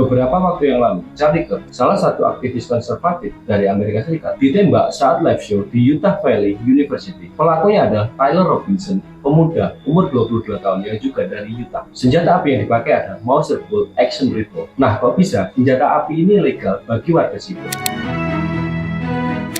beberapa waktu yang lalu, Charlie Kirk, salah satu aktivis konservatif dari Amerika Serikat, ditembak saat live show di Utah Valley University. Pelakunya adalah Tyler Robinson, pemuda umur 22 tahun yang juga dari Utah. Senjata api yang dipakai adalah Mauser bolt action rifle. Nah, kok bisa senjata api ini legal bagi warga sipil?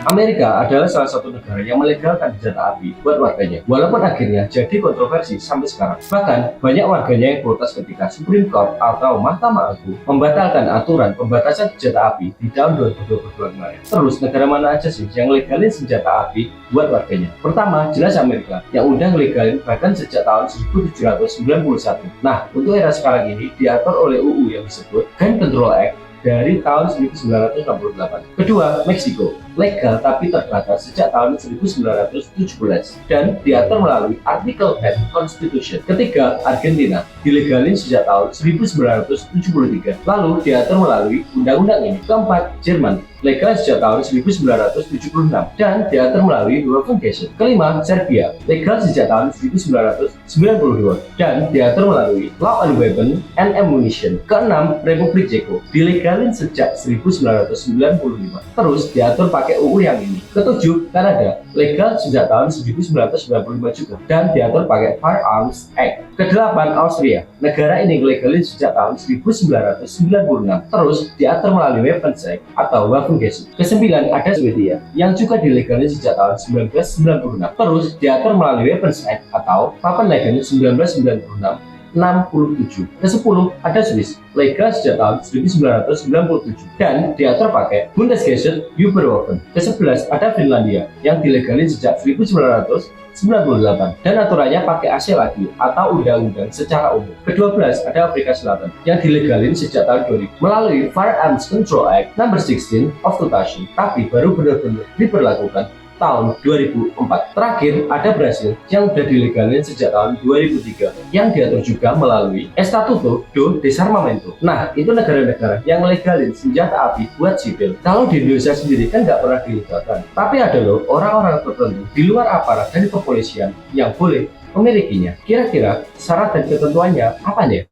Amerika adalah salah satu negara yang melegalkan senjata api buat warganya, walaupun akhirnya jadi kontroversi sampai sekarang. Bahkan, banyak warganya yang protes ketika Supreme Court atau Mahkamah Agung membatalkan aturan pembatasan senjata api di tahun 2022 kemarin. Terus, negara mana aja sih yang legalin senjata api buat warganya? Pertama, jelas Amerika, yang udah legalin bahkan sejak tahun 1791. Nah, untuk era sekarang ini diatur oleh UU yang disebut Gun Control Act dari tahun 1968. Kedua, Meksiko, legal tapi terbatas sejak tahun 1917 dan diatur melalui Artikel 10 Constitution. Ketiga, Argentina, dilegalin sejak tahun 1973, lalu diatur melalui undang-undang ini. Keempat, Jerman, legal sejak tahun 1976 dan diatur melalui Waffengesetz. Kelima, Serbia, legal sejak tahun 1992 dan diatur melalui Law on Weapons and Ammunition. Keenam, Republik Ceko, dilegalin sejak 1995, terus diatur pakai UU yang ini. Ketujuh, Kanada, legal sejak tahun 1995 juga dan diatur pakai Firearms Act. Kedelapan, Austria, negara ini legalin sejak tahun 1996, terus diatur melalui Weapons Act atau Waffengesetz. Kesembilan, ada Swedia yang juga dilegalin sejak tahun 1996, terus diatur melalui Weapons Act atau Wapenlagen 1996. 67. Ke-10 ada Swiss, legal sejak tahun 1997 dan diatur pakai Bundesgesetz über Waffen. Ke-11 ada Finlandia yang dilegalin sejak 1998 dan aturannya pakai AC lagi atau undang-undang secara umum. Ke-12 ada Afrika Selatan yang dilegalin sejak tahun 2000 melalui Firearms Control Act No. 16 of 2000, tapi baru benar-benar diberlakukan tahun 2004. Terakhir ada Brasil yang sudah dilegalin sejak tahun 2003 yang diatur juga melalui Estatuto do Desarmamento. Nah, itu negara-negara yang legalin senjata api buat sipil. Kalau di Indonesia sendiri kan nggak pernah dilegalkan, tapi ada loh orang-orang tertentu di luar aparat dan kepolisian yang boleh memilikinya. Kira-kira syarat dan ketentuannya apa ya?